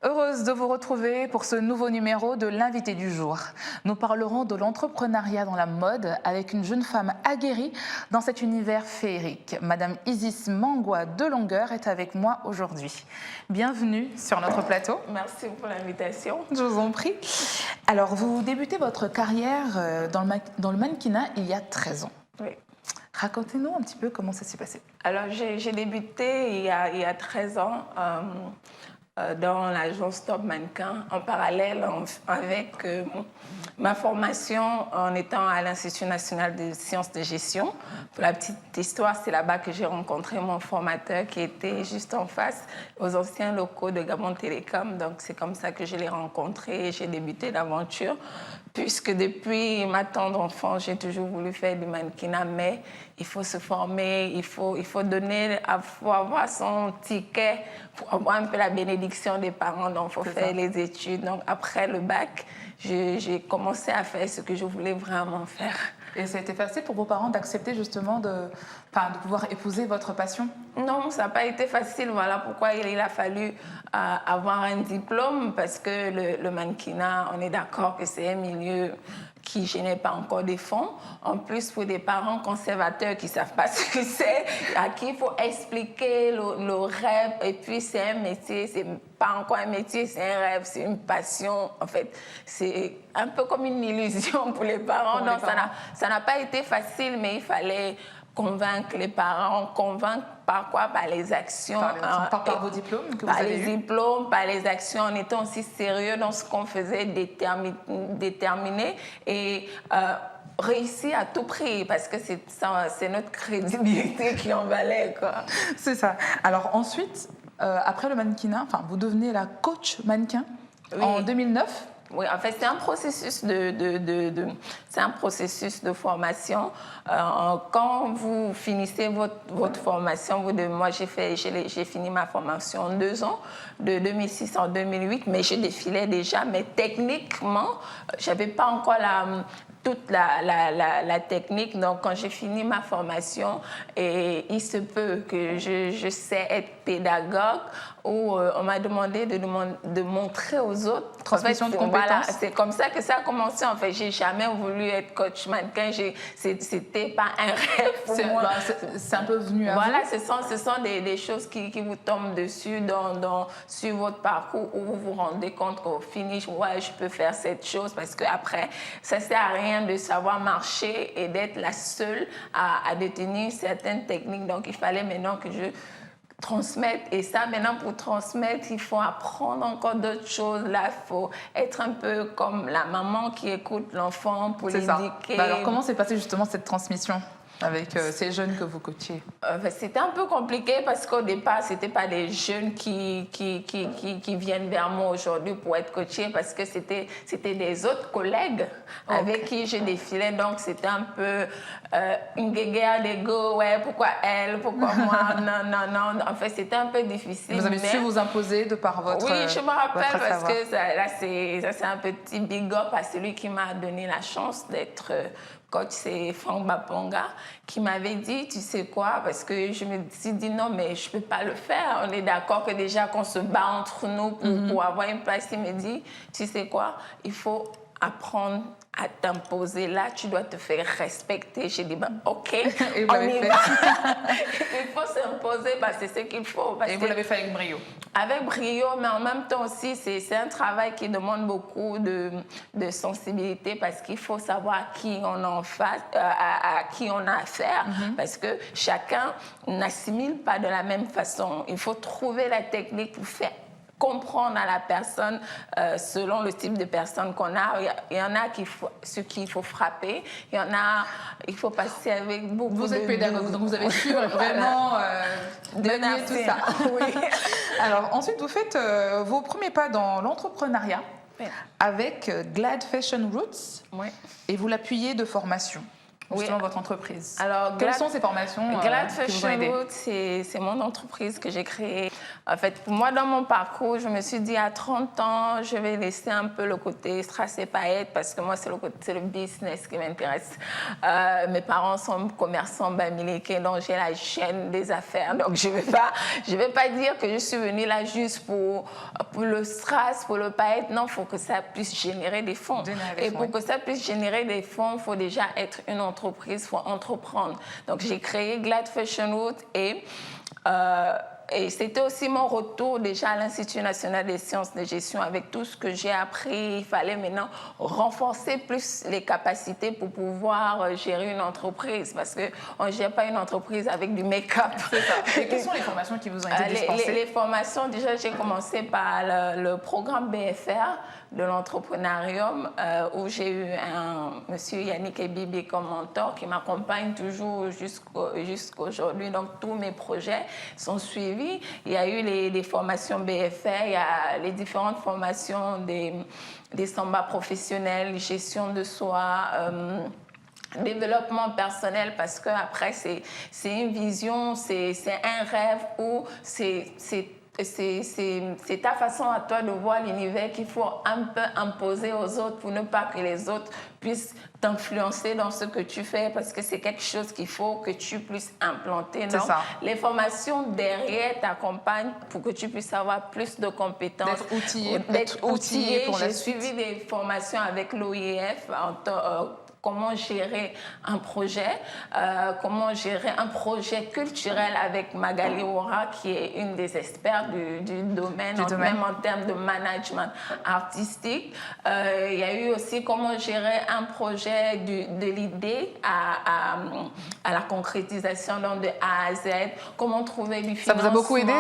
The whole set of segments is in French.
Heureuse de vous retrouver pour ce nouveau numéro de l'invité du jour. Nous parlerons de l'entrepreneuriat dans la mode avec une jeune femme aguerrie dans cet univers féerique. Madame Isis Mangwa de Longueur est avec moi aujourd'hui. Bienvenue sur notre plateau. Merci pour l'invitation. Je vous en prie. Alors, vous débutez votre carrière dans le mannequinat il y a 13 ans. Oui. Racontez-nous un petit peu comment ça s'est passé. Alors, j'ai débuté il y a 13 ans dans l'agence Top Mannequin, en parallèle avec ma formation en étant à l'Institut national de sciences de gestion. Pour la petite histoire, c'est là-bas que j'ai rencontré mon formateur qui était juste en face, aux anciens locaux de Gabon Télécom. Donc, c'est comme ça que je l'ai rencontré et j'ai débuté l'aventure. Puisque depuis ma tendre enfance, j'ai toujours voulu faire du mannequinat, mais il faut se former, il faut avoir son ticket pour avoir un peu la bénédiction des parents, donc il faut faire les études. Donc après le bac, j'ai commencé à faire ce que je voulais vraiment faire. Et ça a été facile pour vos parents d'accepter justement de pouvoir épouser votre passion? Non, ça n'a pas été facile. Voilà pourquoi il a fallu avoir un diplôme, parce que le mannequinat, on est d'accord que c'est un milieu qui ne génère pas encore des fonds. En plus, pour des parents conservateurs qui ne savent pas ce que c'est, à qui il faut expliquer le rêve. Et puis, c'est un métier, c'est pas encore un métier, c'est un rêve, c'est une passion. En fait, c'est un peu comme une illusion pour les parents. Donc, ça n'a pas été facile, mais il fallait convaincre les parents, convaincre par quoi? Par les actions. Par vos diplômes que vous avez eus? Par les diplômes, par les actions, en étant aussi sérieux dans ce qu'on faisait, déterminé et réussir à tout prix, parce que c'est notre crédibilité qui en valait, quoi. C'est ça. Alors ensuite, après le mannequinat, vous devenez la coach mannequin en 2009. Oui, en fait, c'est un processus de formation. Quand vous finissez votre formation, moi, j'ai fini ma formation en 2 ans, de 2006 en 2008, mais je défilais déjà. Mais techniquement, je n'avais pas encore toute la technique. Donc, quand j'ai fini ma formation, et il se peut que je sais être pédagogue, où on m'a demandé de montrer aux autres. Transmission de compétences. Voilà, c'est comme ça que ça a commencé. En fait, j'ai jamais voulu être coach mannequin. C'était pas un rêve pour moi. C'est un peu venu à vous. Voilà, ce sont des choses qui vous tombent dessus sur votre parcours, où vous vous rendez compte qu'au finish, ouais, je peux faire cette chose, parce qu'après, ça sert à rien de savoir marcher et d'être la seule à détenir certaines techniques. Donc, il fallait maintenant que je transmettre. Et ça, maintenant, pour transmettre, il faut apprendre encore d'autres choses. Là, il faut être un peu comme la maman qui écoute l'enfant pour l'indiquer. Alors, comment s'est passée justement cette transmission avec ces jeunes que vous coachiez? C'était un peu compliqué, parce qu'au départ, ce n'était pas des jeunes qui viennent vers moi aujourd'hui pour être coachés, parce que c'était des autres collègues avec qui je défilais. Donc, c'était un peu une guéguerre d'ego. Ouais, pourquoi elle? Pourquoi moi? Non. En fait, c'était un peu difficile. Vous avez su vous imposer de par votre Oui, je me rappelle, parce savoir. que c'est un petit big up à celui qui m'a donné la chance d'être coach, c'est Franck Baponga, qui m'avait dit, tu sais quoi, parce que je me suis dit non, mais je ne peux pas le faire. On est d'accord que déjà qu'on se bat entre nous pour avoir une place. Il me dit, tu sais quoi, il faut apprendre à t'imposer. Là, tu dois te faire respecter. J'ai dit, ok, et on y va. Il faut s'imposer, c'est ce qu'il faut. Et vous l'avez fait avec brio? Avec brio, mais en même temps aussi, c'est un travail qui demande beaucoup de sensibilité, parce qu'il faut savoir à qui on en face, à qui on a affaire, parce que chacun n'assimile pas de la même façon. Il faut trouver la technique pour faire comprendre à la personne selon le type de personne qu'on a. Il y en a sur qui il faut frapper. Il y en a, il faut passer avec beaucoup de... Vous êtes pédagogue, donc vous avez su vraiment manier tout ça. Oui. Alors ensuite, vous faites vos premiers pas dans l'entrepreneuriat avec Glad Fashion Roots, et vous l'appuyez de formation. Justement, votre entreprise. Alors, quelles sont ces formations Glad qui vous ont Fashion aidé? Roots, c'est mon entreprise que j'ai créée En fait, pour moi, dans mon parcours, je me suis dit à 30 ans, je vais laisser un peu le côté strass et paillettes parce que moi, c'est le business qui m'intéresse. Mes parents sont commerçants bamiliqués, donc j'ai la chaîne des affaires. Donc, je vais pas dire que je suis venue là juste pour le strass, pour le paillette. Non, il faut que ça puisse générer des fonds. Et pour que ça puisse générer des fonds, il faut déjà être une entreprise, il faut entreprendre. Donc, j'ai créé Glad Fashion Route et c'était aussi mon retour déjà à l'Institut national des sciences de gestion avec tout ce que j'ai appris. Il fallait maintenant renforcer plus les capacités pour pouvoir gérer une entreprise parce qu'on ne gère pas une entreprise avec du make-up. C'est ça. Et quelles sont les formations qui vous ont été dispensées? Les formations, déjà, j'ai commencé par le programme BFR de l'entrepreneurium où j'ai eu monsieur Yannick Ebibi comme mentor qui m'accompagne toujours jusqu'aujourd'hui. Donc, tous mes projets sont suivis. Il y a eu les formations BFR, il y a les différentes formations des samba professionnels, gestion de soi, développement personnel, parce qu'après, c'est une vision, c'est un rêve où c'est ta façon à toi de voir l'univers qu'il faut un peu imposer aux autres pour ne pas que les autres puissent t'influencer dans ce que tu fais parce que c'est quelque chose qu'il faut que tu puisses implanter. Donc, les formations derrière t'accompagnent pour que tu puisses avoir plus de compétences. D'être outillé pour la suite. J'ai suivi des formations avec l'OIF comment gérer un projet, comment gérer un projet culturel avec Magali Oura, qui est une des experts du domaine, même en termes de management artistique. Il y a eu aussi comment gérer un projet de l'idée à la concrétisation, donc de A à Z, comment trouver du financement. Ça vous a beaucoup aidé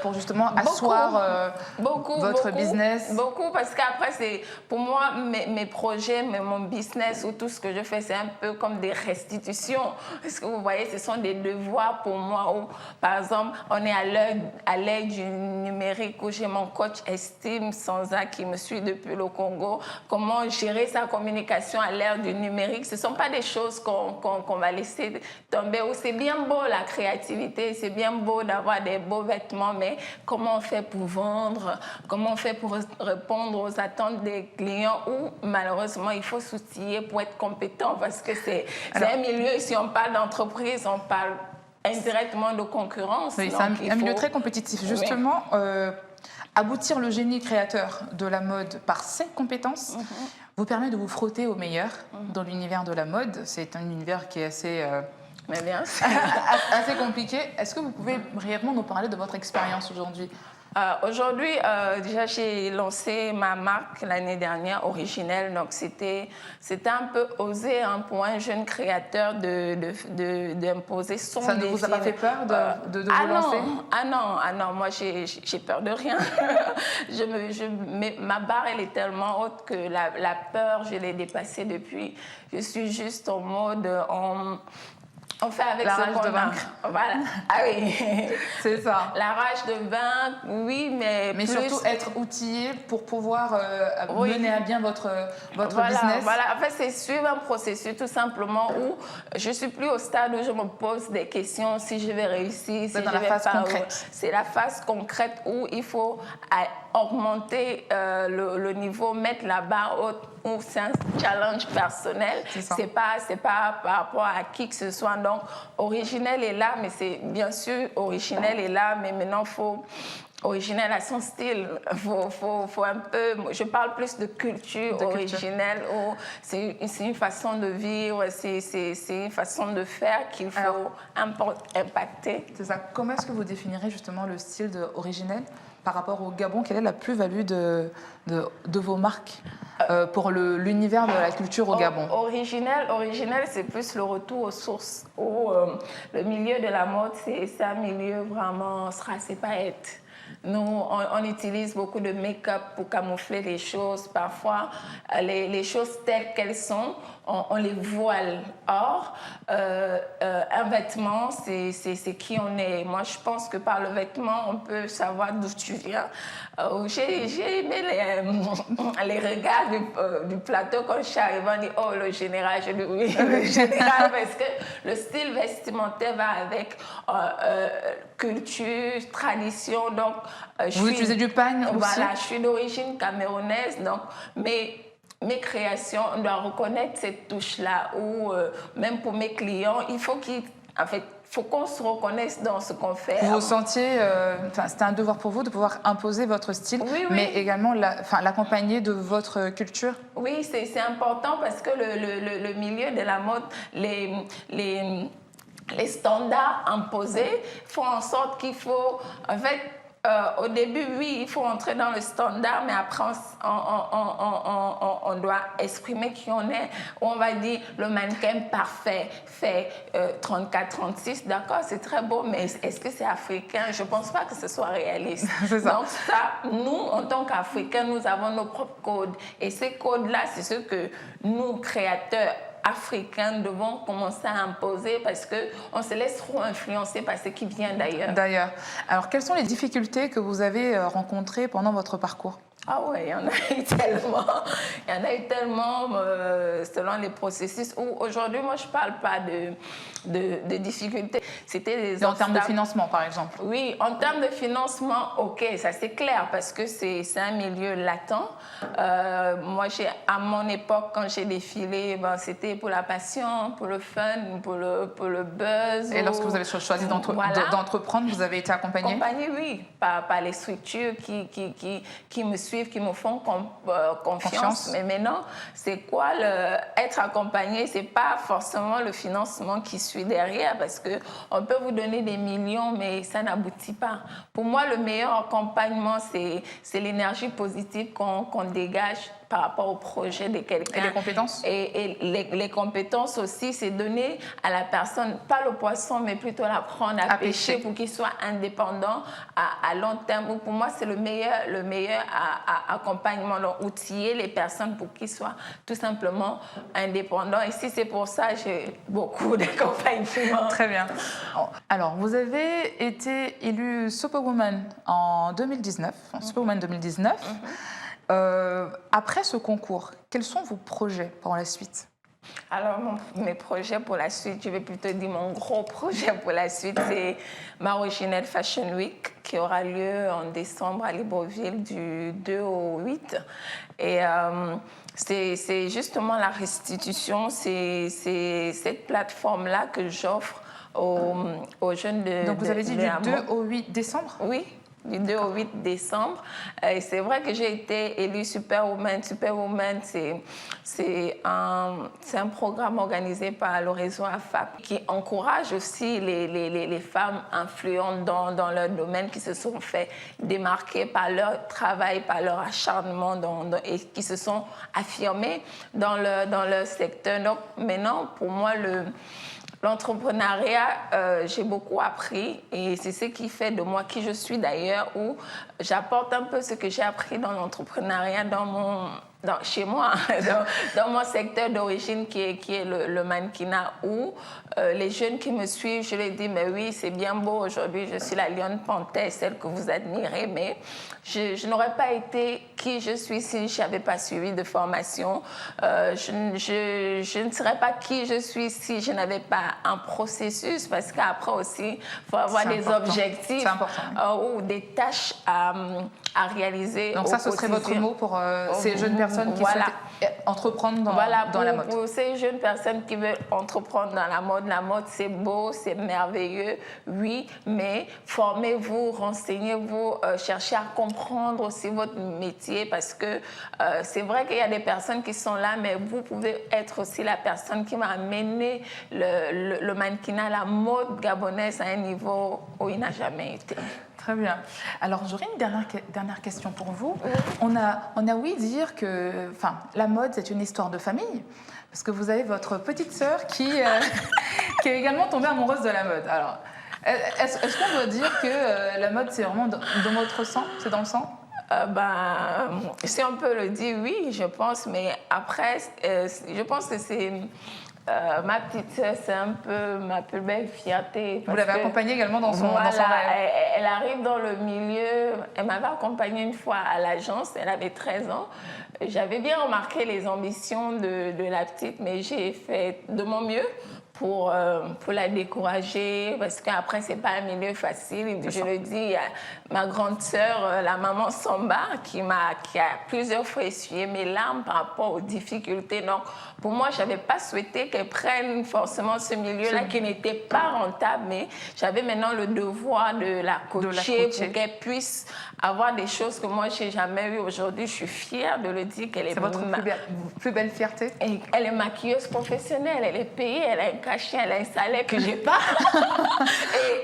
pour justement asseoir votre business? Beaucoup, parce qu'après, c'est pour moi, mes projets, mon business ou tout ce que je fais, c'est un peu comme des restitutions. Parce que vous voyez, ce sont des devoirs pour moi où, par exemple, on est à l'ère du numérique où j'ai mon coach Estime Sanza qui me suit depuis le Congo. Comment gérer sa communication à l'ère du numérique? Ce ne sont pas des choses qu'on va laisser tomber. C'est bien beau la créativité, c'est bien beau d'avoir des beaux vêtements, mais comment on fait pour vendre? Comment on fait pour répondre aux attentes des clients où, malheureusement, il faut s'outiller pour être compétent parce que c'est un milieu, si on parle d'entreprise, on parle indirectement de concurrence. Oui, c'est un milieu très compétitif. Justement, aboutir le génie créateur de la mode par ses compétences vous permet de vous frotter au meilleur dans l'univers de la mode. C'est un univers qui est assez... Mais bien. assez compliqué. Est-ce que vous pouvez brièvement nous parler de votre expérience aujourd'hui? Aujourd'hui, déjà, j'ai lancé ma marque l'année dernière, Originelle. Donc, c'était un peu osé pour un jeune créateur d'imposer son Ça ne vous a pas fait peur de vous lancer? Non. Moi, j'ai peur de rien. Ma barre, elle est tellement haute que la peur, je l'ai dépassée depuis. Je suis juste en mode... On fait avec la ce rage de vaincre. Voilà. Ah oui. C'est ça. La rage de vaincre, oui, mais plus... surtout être outillé pour pouvoir mener à bien votre business. Voilà. En fait, c'est suivre un processus tout simplement où je suis plus au stade où je me pose des questions si je vais réussir, si dans je la vais phase pas. concrète. C'est la phase concrète où il faut augmenter le niveau, mettre la barre haute, où c'est un challenge personnel. C'est pas par rapport à qui que ce soit. Donc, Originelle est là, mais c'est bien sûr, Originelle est là, mais maintenant, Originelle a son style. Faut un peu... Je parle plus de culture originelle. C'est une façon de vivre, c'est une façon de faire qu'il faut impacter. C'est ça. Comment est-ce que vous définirez justement le style de Originelle par rapport au Gabon? Quelle est la plus-value de vos marques pour l'univers de la culture au Gabon? Originelle, c'est plus le retour aux sources. Le milieu de la mode, c'est un milieu vraiment strass et paillettes. Nous, on utilise beaucoup de make-up pour camoufler les choses. Parfois, les choses telles qu'elles sont, on les voile. Or, un vêtement, c'est qui on est. Moi, je pense que par le vêtement, on peut savoir d'où tu viens. J'ai aimé les regards du plateau quand je suis arrivée. On dit, oh, le général. Je dis, oui, le général, parce que le style vestimentaire va avec culture, tradition. Donc, vous utilisez du pagne aussi? Voilà, je suis d'origine camerounaise, donc mes créations, on doit reconnaître cette touche-là. Ou même pour mes clients, il faut faut qu'on se reconnaisse dans ce qu'on fait. Vous sentiez, c'était un devoir pour vous de pouvoir imposer votre style, oui, mais également l'accompagner de votre culture? Oui, c'est important parce que le milieu de la mode, les standards imposés font en sorte qu'il faut, en fait, au début, oui, il faut entrer dans le standard, mais après, on doit exprimer qui on est. On va dire le mannequin parfait, fait 34-36, d'accord, c'est très beau, mais est-ce que c'est africain? Je ne pense pas que ce soit réaliste. Donc ça, nous, en tant qu'Africains, nous avons nos propres codes. Et ces codes-là, c'est ce que nous, créateurs africains, devons commencer à imposer parce qu'on se laisse trop influencer par ce qui vient d'ailleurs. Alors, quelles sont les difficultés que vous avez rencontrées pendant votre parcours? Ah oui, il y en a eu tellement. Il y en a eu tellement selon les processus où aujourd'hui, moi, je ne parle pas de difficultés. C'était des obstacles. En termes de financement, par exemple? Oui, en termes de financement, ok, ça c'est clair parce que c'est un milieu latent. Moi, à mon époque, quand j'ai défilé, c'était pour la passion, pour le fun, pour le buzz. Et lorsque vous avez choisi d'entreprendre, vous avez été accompagnée? Accompagnée, oui, par les structures qui me suivent, qui me font confiance. Mais maintenant, c'est quoi être accompagné? C'est pas forcément le financement qui suit derrière parce que on peut vous donner des millions, mais ça n'aboutit pas. Pour moi, le meilleur accompagnement, c'est l'énergie positive qu'on dégage par rapport au projet de quelqu'un. Et les compétences? Et les compétences aussi, c'est donner à la personne, pas le poisson, mais plutôt l'apprendre à pêcher pour qu'il soit indépendant à long terme. Pour moi, c'est le meilleur accompagnement. Donc, outiller les personnes pour qu'ils soient tout simplement indépendants. Et si c'est pour ça, j'ai beaucoup d'accompagnement. Très bien. Alors, vous avez été élue Superwoman en 2019, Superwoman 2019. Après ce concours, quels sont vos projets pour la suite? Alors, mes projets pour la suite, je vais plutôt dire mon gros projet pour la suite, c'est ma Original Fashion Week qui aura lieu en décembre à Libreville du 2 au 8. Et c'est justement la restitution, c'est cette plateforme-là que j'offre aux jeunes de... Donc vous avez dit du 2 au 8 décembre? Oui. Du 2 au 8 décembre. Et c'est vrai que j'ai été élue Superwoman. Superwoman, c'est un programme organisé par le réseau AFAP qui encourage aussi les femmes influentes dans leur domaine qui se sont fait démarquer par leur travail, par leur acharnement et qui se sont affirmées dans leur secteur. Donc maintenant, pour moi, l'entrepreneuriat, j'ai beaucoup appris et c'est ce qui fait de moi qui je suis d'ailleurs, où j'apporte un peu ce que j'ai appris dans l'entrepreneuriat chez moi, dans mon secteur d'origine qui est le mannequinat, où les jeunes qui me suivent, je leur dis, mais oui, c'est bien beau, aujourd'hui je suis la lionne panthère, celle que vous admirez, mais je n'aurais pas été qui je suis si je n'avais pas suivi de formation. Je ne serais pas qui je suis si je n'avais pas un processus, parce qu'après aussi, il faut avoir des objectifs ou des tâches à réaliser. Donc ça, ce serait votre mot pour ces jeunes personnes qui souhaitent entreprendre dans la mode. Pour ces jeunes personnes qui veulent entreprendre dans la mode, c'est beau, c'est merveilleux, oui, mais formez-vous, renseignez-vous, cherchez à comprendre aussi votre métier parce que c'est vrai qu'il y a des personnes qui sont là, mais vous pouvez être aussi la personne qui va amener le mannequinat, la mode gabonaise à un niveau où il n'a jamais été. Très bien. Alors, j'aurais une dernière question pour vous. Oui. On a ouï dire que la mode, c'est une histoire de famille, parce que vous avez votre petite sœur qui est également tombée amoureuse de la mode. Alors, est-ce qu'on doit dire que la mode, c'est vraiment dans votre sang? C'est dans le sang? Si on peut le dire, oui, je pense, mais après, je pense que c'est ma petite sœur, c'est un peu ma plus belle fierté. Vous l'avez accompagnée également dans son rêve. Elle arrive dans le milieu, elle m'avait accompagnée une fois à l'agence, elle avait 13 ans. J'avais bien remarqué les ambitions de la petite, mais j'ai fait de mon mieux pour la décourager, parce qu'après, ce n'est pas un milieu facile. Je le dis à ma grande sœur, la maman Samba, qui a plusieurs fois essuyé mes larmes par rapport aux difficultés. Donc, pour moi, je n'avais pas souhaité qu'elle prenne forcément ce milieu-là qui n'était pas rentable, mais j'avais maintenant le devoir de la coacher pour qu'elle puisse avoir des choses que moi, je n'ai jamais eues. Aujourd'hui, je suis fière de le dire qu'elle est... C'est votre plus belle fierté? Elle est maquilleuse professionnelle, elle est payée, elle a un cachet, elle a un salaire que je n'ai pas.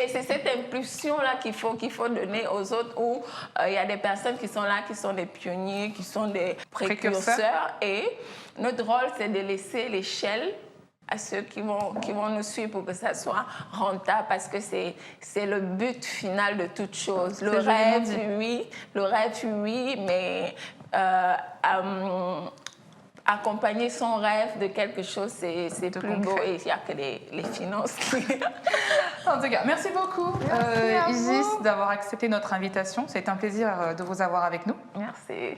et c'est cette impulsion-là qu'il faut donner aux autres, où il y a des personnes qui sont là, qui sont des pionniers, qui sont des précurseurs. Et notre rôle, c'est de laisser l'échelle à ceux qui vont nous suivre pour que ça soit rentable, parce que c'est le but final de toute chose. Le rêve, oui, mais accompagner son rêve de quelque chose, c'est plus beau, et il n'y a que les finances qui... En tout cas, merci beaucoup Isis d'avoir accepté notre invitation. C'est un plaisir de vous avoir avec nous. Merci.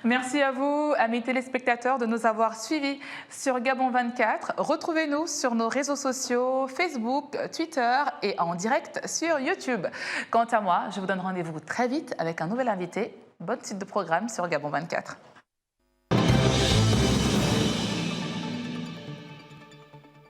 Merci à vous, amis téléspectateurs, de nous avoir suivis sur Gabon 24. Retrouvez-nous sur nos réseaux sociaux, Facebook, Twitter et en direct sur YouTube. Quant à moi, je vous donne rendez-vous très vite avec un nouvel invité. Bonne suite de programme sur Gabon 24.